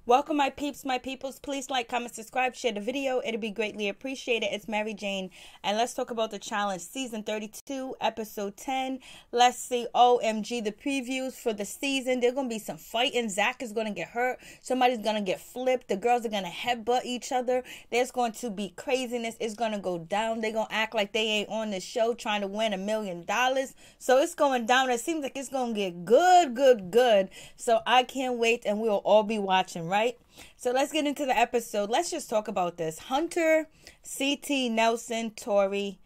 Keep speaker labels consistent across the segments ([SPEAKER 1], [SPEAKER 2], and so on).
[SPEAKER 1] Welcome, my peeps, my peoples. Please like, comment, subscribe, share the video. It'll be greatly appreciated. It's Mary Jane, and let's talk about the challenge. Season 32, episode 10. Let's see, OMG, the previews for the season. There's going to be some fighting. Zach is going to get hurt. Somebody's going to get flipped. The girls are going to headbutt each other. There's going to be craziness. It's going to go down. They're going to act like they ain't on the show trying to win $1 million. So it's going down. It seems like it's going to get good. So I can't wait, and we'll all be watching, right? So let's get into the episode. Let's just talk about this. Hunter, CT, Nelson, Tori,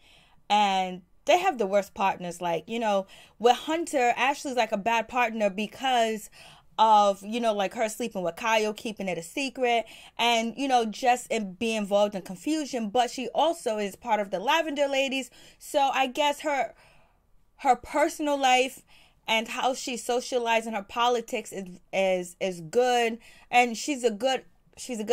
[SPEAKER 1] and they have the worst partners. Like, with Hunter, Ashley's like a bad partner because of, like her sleeping with Kyle, keeping it a secret, and, just be involved in confusion. But she also is part of the Lavender Ladies. So I guess her personal life and how she socializing her politics is good, and she's a good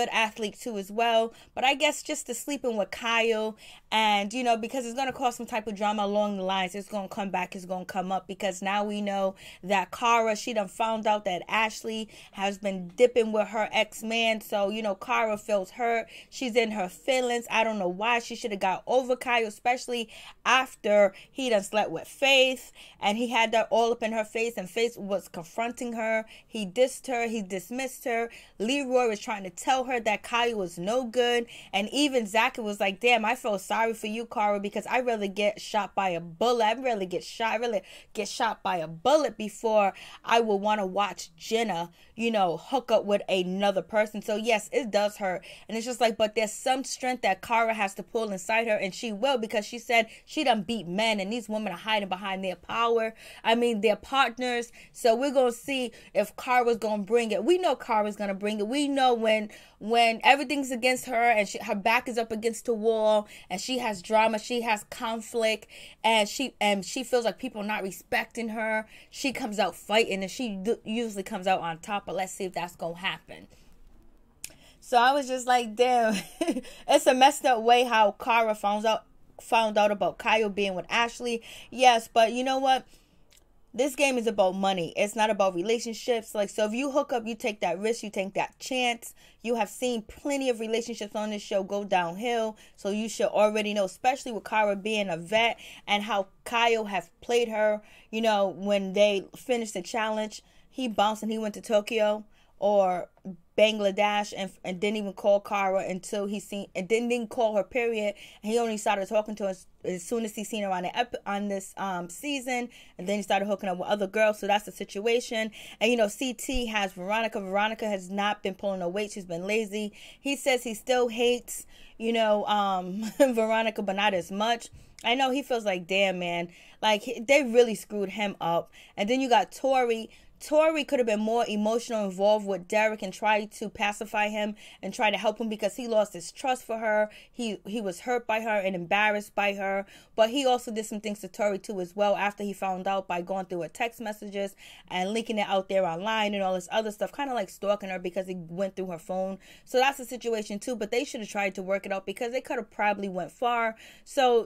[SPEAKER 1] athlete too as well. But I guess just the sleeping with Kyle, and because it's going to cause some type of drama along the lines, it's going to come back, it's going to come up, because now we know that Cara, she done found out that Ashley has been dipping with her ex-man. So Cara feels hurt, she's in her feelings. I don't know why. She should have got over Kyle, especially after he done slept with Faith, and he had that all up in her face, and Faith was confronting her. He dissed her, he dismissed her. Leroy was trying to tell her that Kyle was no good, and even Zach was like, damn, I feel sorry for you, Cara, because I really get shot by a bullet. I really get shot by a bullet before I would want to watch Jenna, hook up with another person. So yes, it does hurt, and it's just like, but there's some strength that Cara has to pull inside her, and she will, because she said she done beat men, and these women are hiding behind their power. I mean, their partners. So we're gonna see if Cara's gonna bring it. We know Cara's gonna bring it. We know when everything's against her, and her back is up against the wall, and she has drama, she has conflict, and she feels like people are not respecting her, she comes out fighting, and she usually comes out on top. But let's see if that's gonna happen. So I was just like, damn, it's a messed up way how Cara found out about Kyle being with Ashley. Yes, but you know what? This game is about money. It's not about relationships. Like, so if you hook up, you take that risk, you take that chance. You have seen plenty of relationships on this show go downhill. So you should already know, especially with Cara being a vet, and how Kyle have played her. When they finished the challenge, he bounced and he went to Tokyo or Bangladesh, and didn't even call Cara until he seen, and didn't call her, period. And he only started talking to her as soon as he seen her on this season, and then he started hooking up with other girls. So that's the situation. And CT has Veronica. Veronica has not been pulling her weight. She's been lazy. He says he still hates Veronica, but not as much. I know he feels like, damn, man, like they really screwed him up. And then you got Tori. Tori could have been more emotional involved with Derek and tried to pacify him and try to help him, because he lost his trust for her. He was hurt by her and embarrassed by her. But he also did some things to Tori too as well, after he found out, by going through her text messages and leaking it out there online and all this other stuff, kind of like stalking her, because he went through her phone. So that's the situation too. But they should have tried to work it out, because they could have probably went far. So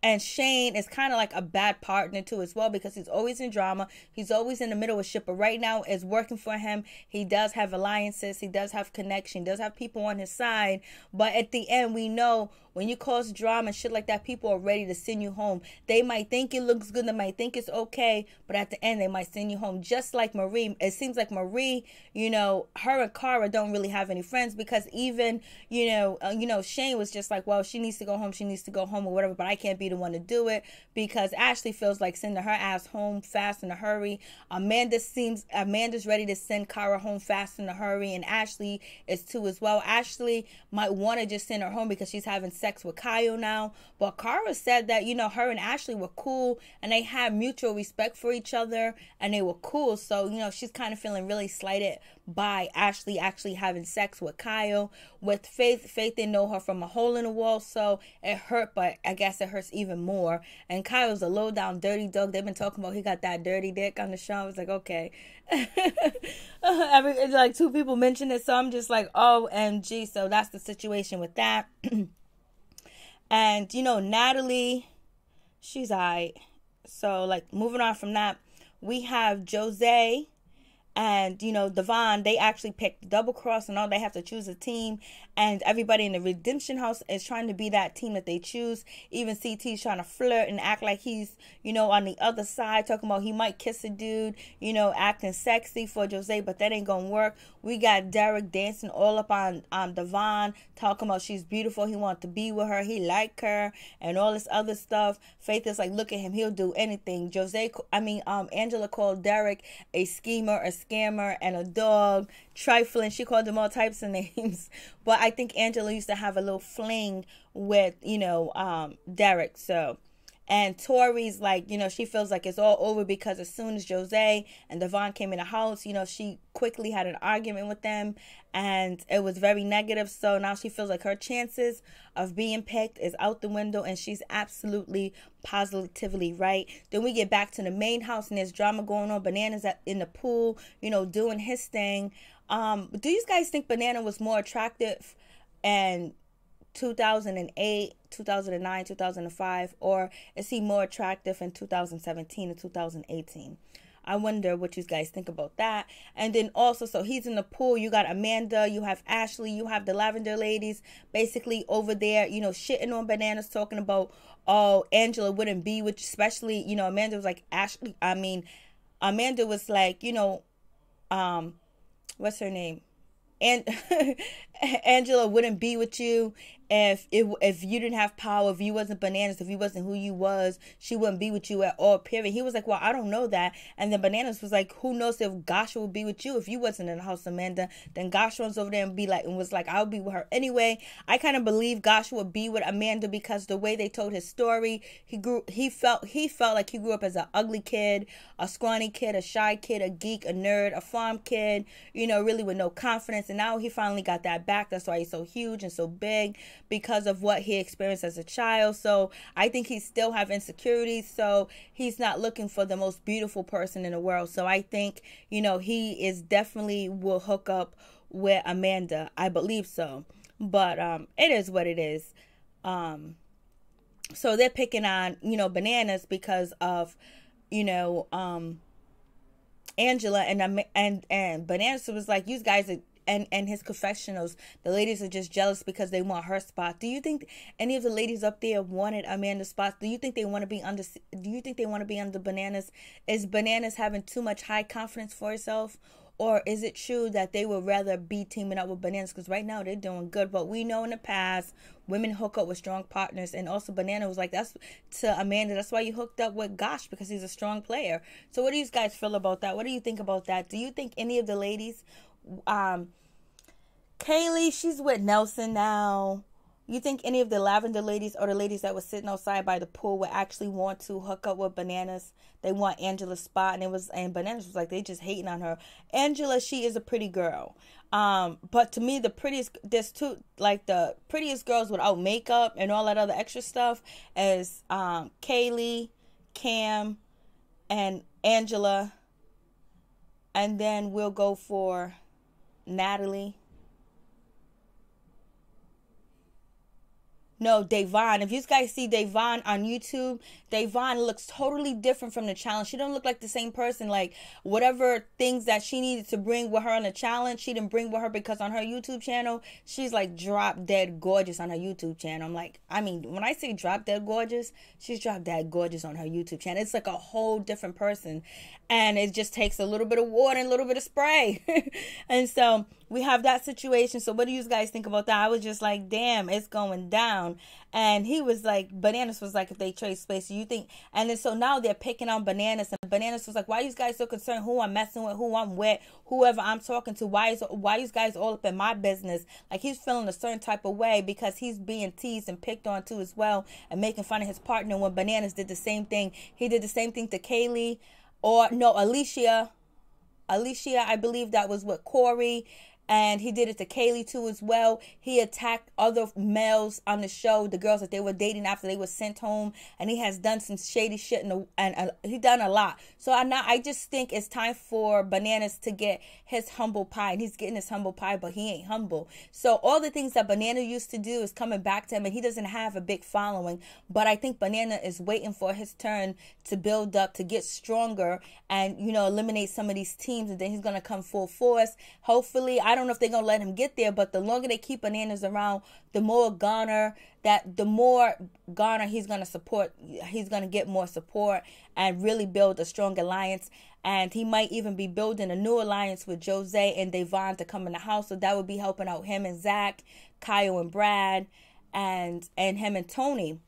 [SPEAKER 1] and Shane is kind of like a bad partner too as well, because he's always in drama. He's always in the middle of shit. But right now it's working for him. He does have alliances. He does have connection. He does have people on his side. But at the end, we know when you cause drama and shit like that, people are ready to send you home. They might think it looks good. They might think it's okay. But at the end, they might send you home. Just like Marie. It seems like Marie, her and Cara don't really have any friends, because even, Shane was just like, well, she needs to go home. She needs to go home or whatever. But I can't be the one to do it, because Ashley feels like sending her ass home fast in a hurry. Amanda's ready to send Cara home fast in a hurry, and Ashley is too as well. Ashley might want to just send her home because she's having sex with Kyle now. But Cara said that, her and Ashley were cool, and they had mutual respect for each other, and they were cool. So, she's kind of feeling really slighted by Ashley actually having sex with Kyle. With Faith didn't know her from a hole in the wall, so it hurt, but I guess it hurts even more. And Kyle's a low down dirty dog. They've been talking about he got that dirty dick on the show. I was like, okay. It's like two people mentioned it, so I'm just like, OMG. So that's the situation with that. And Natalie, she's alright. So like, moving on from that, we have Jose And, you know, Devon, they actually picked double cross and all. They have to choose a team. And everybody in the Redemption House is trying to be that team that they choose. Even CT's trying to flirt and act like he's, you know, on the other side, talking about he might kiss a dude, you know, acting sexy for Jose, but that ain't gonna work. We got Derek dancing all up on Devon, talking about she's beautiful. He wants to be with her. He like her and all this other stuff. Faith is like, look at him. He'll do anything. Angela called Derek a schemer, a scammer, and a dog. Trifling. She called them all types of names. But I think Angela used to have a little fling with, you know, Derek. So, and Tori's like, you know, she feels like it's all over because as soon as Jose and Devon came in the house, you know, she quickly had an argument with them and it was very negative. So now she feels like her chances of being picked is out the window, and she's absolutely positively right. Then we get back to the main house and there's drama going on. Bananas in the pool, you know, doing his thing. Do you guys think Banana was more attractive in 2008, 2009, 2005, or is he more attractive in 2017 and 2018? I wonder what you guys think about that. And then also, so he's in the pool. You got Amanda, you have Ashley, you have the Lavender ladies basically over there, you know, shitting on Bananas, talking about, oh, Angela wouldn't be with, especially, you know, Amanda was like, Amanda was like, you know, what's her name? And Angela wouldn't be with you if you didn't have power, if you wasn't Bananas, if you wasn't who you was, she wouldn't be with you at all, period. He was like, well, I don't know that. And then Bananas was like, who knows if Gasha would be with you if you wasn't in the house, Amanda. Then Gasha was over there and was like, I'll be with her anyway. I kind of believe Gasha would be with Amanda because the way they told his story, he felt like he grew up as an ugly kid, a scrawny kid, a shy kid, a geek, a nerd, a farm kid, you know, really with no confidence. And now he finally got that back. That's why he's so huge and so big, because of what he experienced as a child. So I think he still have insecurities. So he's not looking for the most beautiful person in the world. So I think, you know, he is definitely will hook up with Amanda. I believe so. But it is what it is. So they're picking on, you know, Bananas because of, you know, Angela and Bananas was like, you guys are, and his confessionals, the ladies are just jealous because they want her spot. Do you think any of the ladies up there wanted Amanda's spot? Do you think they want to be under Bananas? Is Bananas having too much high confidence for herself? Or is it true that they would rather be teaming up with Bananas? Because right now they're doing good. But we know in the past, women hook up with strong partners. And also Banana was like, that's to Amanda. That's why you hooked up with Gosh, because he's a strong player. So what do you guys feel about that? What do you think about that? Do you think any of the ladies... Kaylee, she's with Nelson now. You think any of the Lavender ladies or the ladies that were sitting outside by the pool would actually want to hook up with Bananas? They want Angela's spot, and Bananas was like, they just hating on her. Angela, she is a pretty girl. But to me, the prettiest girls without makeup and all that other extra stuff is Kaylee, Cam, and Angela. And then we'll go for Natalie. No, Davon. If you guys see Davon on YouTube, Davon looks totally different from the challenge. She don't look like the same person. Like, whatever things that she needed to bring with her on the challenge, she didn't bring with her, because on her YouTube channel, she's like drop dead gorgeous on her YouTube channel. I'm like, I mean, when I say drop dead gorgeous, she's drop dead gorgeous on her YouTube channel. It's like a whole different person. And it just takes a little bit of water and a little bit of spray. And so we have that situation. So what do you guys think about that? I was just like, damn, it's going down. And he was like, Bananas was like, if they trade space, you think? And then so now they're picking on Bananas, and Bananas was like, why are you guys so concerned who I'm messing with, who I'm with, whoever I'm talking to? Why you guys all up in my business? Like, he's feeling a certain type of way because he's being teased and picked on too as well, and making fun of his partner. When Bananas did the same thing, he did the same thing to Kaylee, or no, Alicia, I believe that was with Corey. And he did it to Kaylee too as well. He attacked other males on the show, the girls that they were dating after they were sent home. And he has done some shady shit and he done a lot. So I just think it's time for Bananas to get his humble pie. And he's getting his humble pie, but he ain't humble. So all the things that Banana used to do is coming back to him, and he doesn't have a big following. But I think Banana is waiting for his turn to build up, to get stronger, and, you know, eliminate some of these teams, and then he's going to come full force. Hopefully, I don't know if they're going to let him get there, but the longer they keep Bananas around, the more Garner he's going to support. He's going to get more support and really build a strong alliance. And he might even be building a new alliance with Jose and Devon to come in the house. So that would be helping out him and Zach, Kyle and Brad, and him and Tony.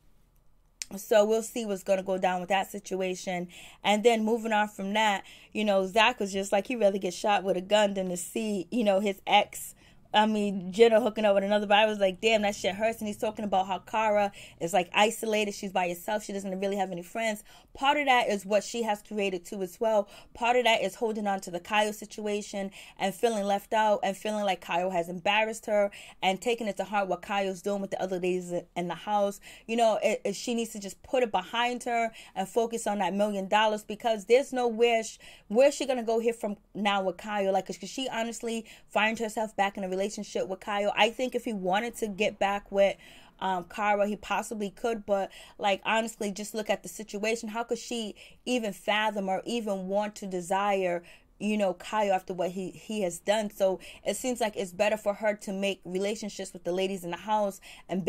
[SPEAKER 1] So we'll see what's going to go down with that situation. And then moving on from that, you know, Zach was just like, he'd rather get shot with a gun than to see, you know, his ex, Jenna hooking up with another. But I was like, damn, that shit hurts. And he's talking about how Kara is like isolated. She's by herself. She doesn't really have any friends. Part of that is what she has created too as well. Part of that is holding on to the Kyle situation and feeling left out and feeling like Kyle has embarrassed her and taking it to heart what Kyle's doing with the other ladies in the house. You know, she needs to just put it behind her and focus on that $1 million, because there's nowhere where's she gonna go here from now with Kyle. Like, cause she honestly finds herself back in a relationship with Kyle. I think if he wanted to get back with Kara, he possibly could, but like, honestly, just look at the situation. How could she even fathom or even want to desire, you know, Kyle after what he has done? So it seems like it's better for her to make relationships with the ladies in the house and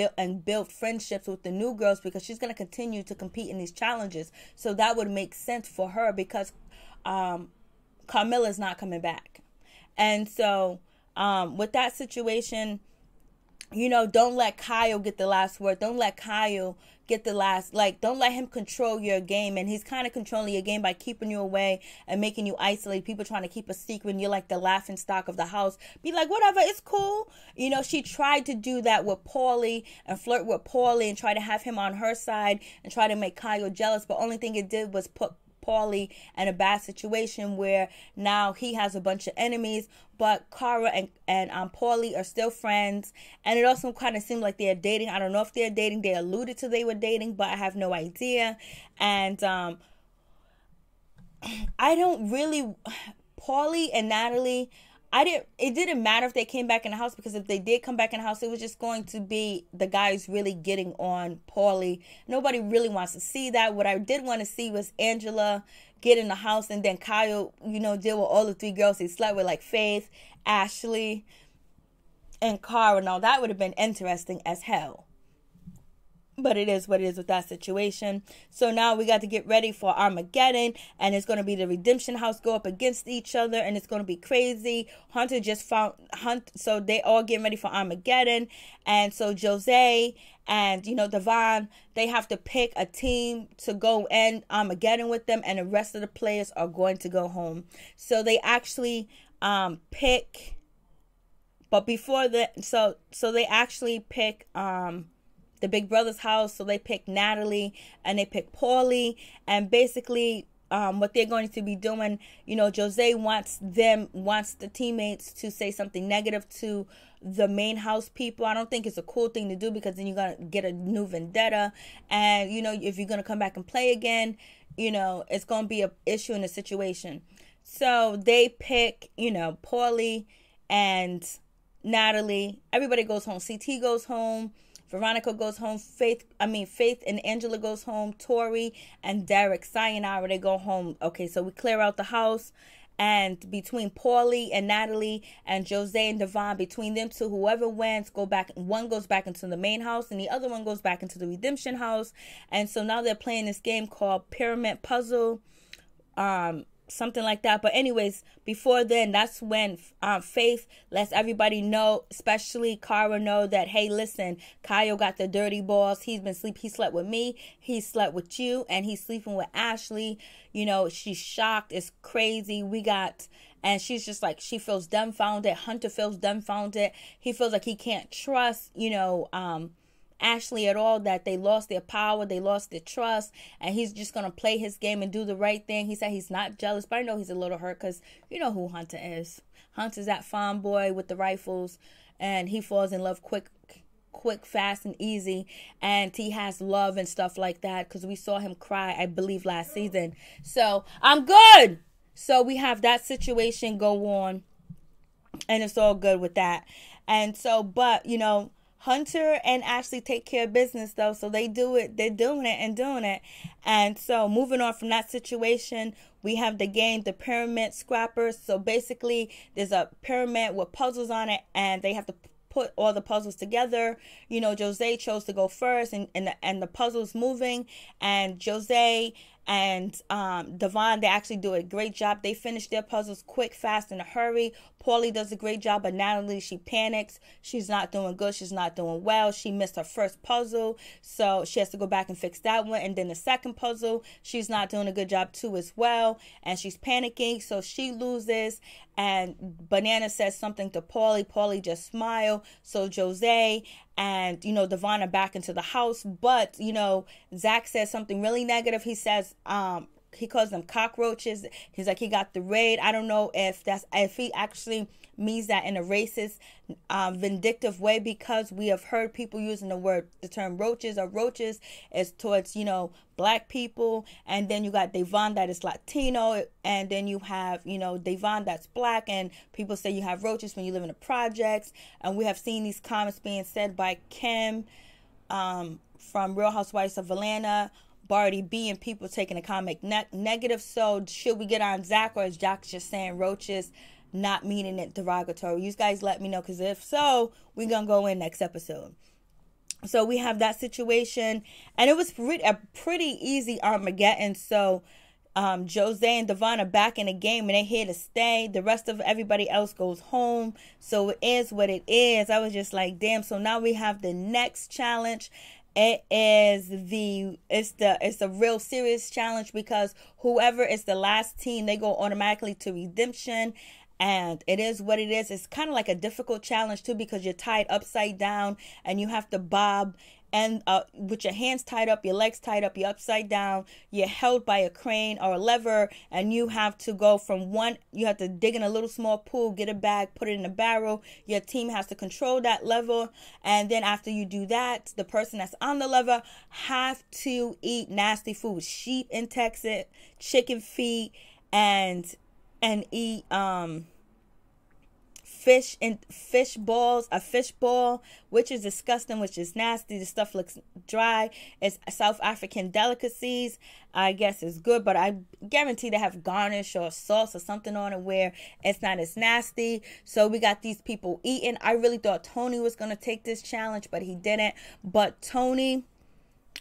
[SPEAKER 1] build friendships with the new girls, because she's going to continue to compete in these challenges. So that would make sense for her, because Carmella's not coming back. And so with that situation, you know, don't let Kyle get the last word. Don't let Kyle get the last, like, don't let him control your game. And he's kind of controlling your game by keeping you away and making you isolate. People trying to keep a secret, and you're like the laughing stock of the house. Be like, whatever, it's cool. You know, she tried to do that with Paulie and flirt with Paulie and try to have him on her side and try to make Kyle jealous. But only thing it did was put Paulie in a bad situation where now he has a bunch of enemies. But Kara and Paulie are still friends, and it also kind of seemed like they're dating. I don't know if they're dating. They alluded to they were dating, but I have no idea. And I don't really, Paulie and Natalie, it didn't matter if they came back in the house, because if they did come back in the house, it was just going to be the guys really getting on Paulie. Nobody really wants to see that. What I did want to see was Angela get in the house, and then Kyle, you know, deal with all the three girls he slept with, like Faith, Ashley, and Cara. Now that would have been interesting as hell. But it is what it is with that situation. So now we got to get ready for Armageddon. And it's going to be the Redemption House go up against each other. And it's going to be crazy. Hunter just found Hunt. So they all getting ready for Armageddon. And so Jose and, you know, Devon, they have to pick a team to go in Armageddon with them. And the rest of the players are going to go home. So they actually pick. But before that, so they actually pick the Big Brother's house. So they pick Natalie and they pick Paulie, and basically what they're going to be doing, you know, Jose wants the teammates to say something negative to the main house people. I don't think it's a cool thing to do, because then you're going to get a new vendetta, and, you know, if you're going to come back and play again, you know, it's going to be an issue in the situation. So they pick, you know, Paulie and Natalie. Everybody goes home. CT goes home. Veronica goes home. Faith and Angela goes home. Tori and Derek, sayonara, they go home. Okay, so we clear out the house. And between Paulie and Natalie and Jose and Devon, between them two, whoever wins, one goes back into the main house and the other one goes back into the Redemption House. And so now they're playing this game called Pyramid Puzzle. Something like that. But anyways, before then, that's when Faith lets everybody know, especially Cara, know that, hey, listen, Kyle got the dirty balls. He slept with me, he slept with you, and he's sleeping with Ashley. You know, she's shocked. It's crazy. And she's just like, she feels dumbfounded. Hunter feels dumbfounded. He feels like he can't trust, you know, Ashley at all, that they lost their power, they lost their trust, and he's just gonna play his game and do the right thing. He said he's not jealous, but I know he's a little hurt, because you know who Hunter is. Hunter's that farm boy with the rifles, and he falls in love quick, fast, and easy, and he has love and stuff like that, because we saw him cry, I believe, last season. So I'm good. So we have that situation go on, and it's all good with that. And so, but you know, Hunter and Ashley take care of business though, so they do it. They're doing it. And so moving on from that situation, we have the game, the Pyramid Scrappers. So basically, there's a pyramid with puzzles on it, and they have to put all the puzzles together. You know, Jose chose to go first, and the puzzle's moving, and Jose and Devon, they actually do a great job. They finish their puzzles quick, fast, in a hurry. Paulie does a great job, but Natalie, she panics. She's not doing good. She's not doing well. She missed her first puzzle, so she has to go back and fix that one. And then the second puzzle, she's not doing a good job too as well, and she's panicking, so she loses. And Banana says something to Paulie. Paulie just smiled. So Jose and, you know, Devon are back into the house. But, you know, Zach says something really negative. He says, he calls them cockroaches. He's like, he got the raid. I don't know if he actually means that in a racist, vindictive way, because we have heard people using the term roaches is towards, you know, black people. And then you got Devon that is Latino, and then you have, you know, Devon that's black, and people say you have roaches when you live in the projects. And we have seen these comments being said by Kim from Real Housewives of Atlanta, Barty B, and people taking the comment negative. So should we get on Zach, or is Zach just saying roaches, not meaning it derogatory? You guys let me know, because if so, we're gonna go in next episode. So we have that situation, and it was a pretty easy Armageddon. So Jose and Devon are back in the game, and they're here to stay. The rest of everybody else goes home, so it is what it is. I was just like, damn. So now we have the next challenge. It's a real serious challenge, because whoever is the last team, they go automatically to redemption. And it is what it is. It's kind of like a difficult challenge too, because you're tied upside down, and you have to bob, and with your hands tied up, your legs tied up, you're upside down, you're held by a crane or a lever, and you have to go from one, you have to dig in a little small pool, get a bag, put it in a barrel. Your team has to control that lever, and then after you do that, the person that's on the lever have to eat nasty food, sheep in Texas, chicken feet, and eat fish balls, a fish ball, which is disgusting, which is nasty. The stuff looks dry. It's South African delicacies. I guess it's good, but I guarantee they have garnish or sauce or something on it where it's not as nasty. So we got these people eating. I really thought Tony was going to take this challenge, but he didn't. But Tony,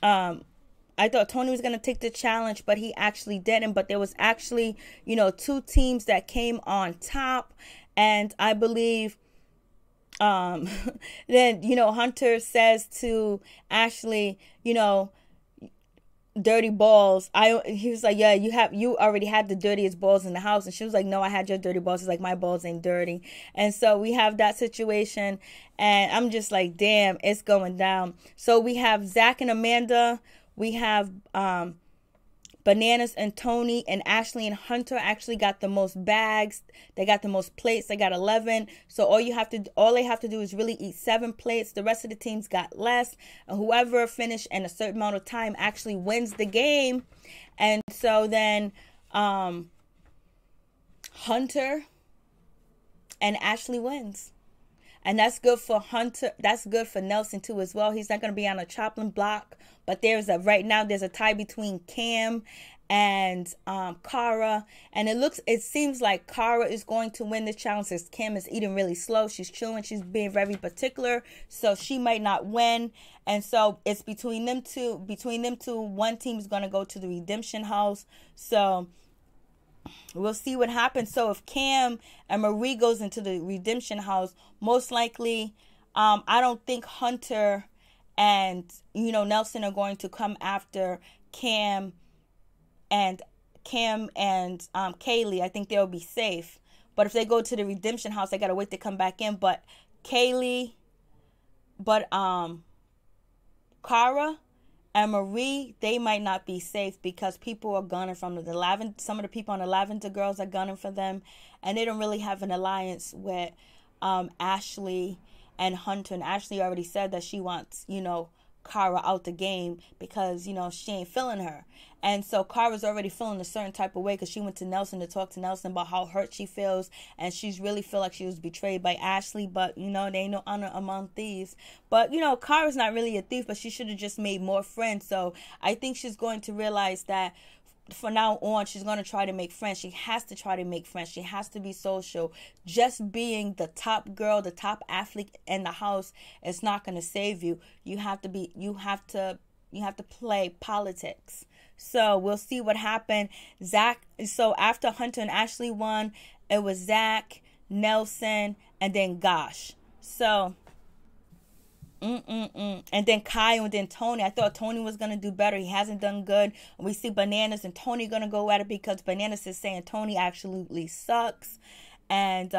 [SPEAKER 1] I thought Tony was going to take the challenge, but he actually didn't. But there was actually, you know, two teams that came on top. And I believe then, you know, Hunter says to Ashley, you know, dirty balls. He was like, yeah, you already had the dirtiest balls in the house. And she was like, no, I had your dirty balls. He's like, my balls ain't dirty. And so we have that situation. And I'm just like, damn, it's going down. So we have Zach and Amanda. We have Bananas and Tony, and Ashley and Hunter actually got the most bags. They got the most plates. They got 11. So all they have to do is really eat 7 plates. The rest of the teams got less. And whoever finished in a certain amount of time actually wins the game. And so then Hunter and Ashley wins. And that's good for Hunter. That's good for Nelson too as well. He's not going to be on a chopping block. But right now there's a tie between Cam and Cara. And it seems like Cara is going to win this challenge, because Cam is eating really slow. She's chewing. She's being very particular. So she might not win. And so it's between them two. One team is going to go to the redemption house. So we'll see what happens. So if Cam and Marie goes into the redemption house, most likely, I don't think Hunter and, you know, Nelson are going to come after Cam and Kaylee. I think they'll be safe. But if they go to the redemption house, they gotta wait to come back in. But Cara and Marie, they might not be safe because people are gunning from the Lavender. Some of the people on the Lavender Girls are gunning for them, and they don't really have an alliance with Ashley and Hunter. And Ashley already said that she wants, Kara out the game because, she ain't feeling her. And so Kara's already feeling a certain type of way because she went to Nelson to talk to Nelson about how hurt she feels, and she's really feel like she was betrayed by Ashley. But, there ain't no honor among thieves. But, Kara's not really a thief, but she should have just made more friends. So I think she's going to realize that from now on, she's going to try to make friends. She has to try to make friends. She has to be social. Just being the top girl, the top athlete in the house is not going to save you. You have to play politics. So we'll see what happened. So after Hunter and Ashley won, it was Zach, Nelson, and then Gosh. So and then Kyle and then Tony. I thought Tony was going to do better. He hasn't done good. We see Bananas and Tony going to go at it because Bananas is saying Tony absolutely sucks. And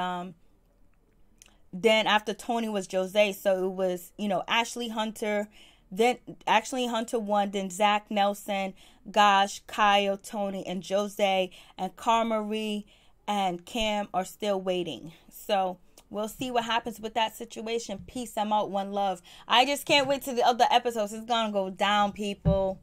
[SPEAKER 1] then after Tony was Jose. So it was, Ashley, Hunter. Then actually Hunter won. Then Zach, Nelson, Gosh, Kyle, Tony, and Jose. And Carmarie and Cam are still waiting. So we'll see what happens with that situation. Peace. I'm out. One love. I just can't wait to the other episodes. It's going to go down, people.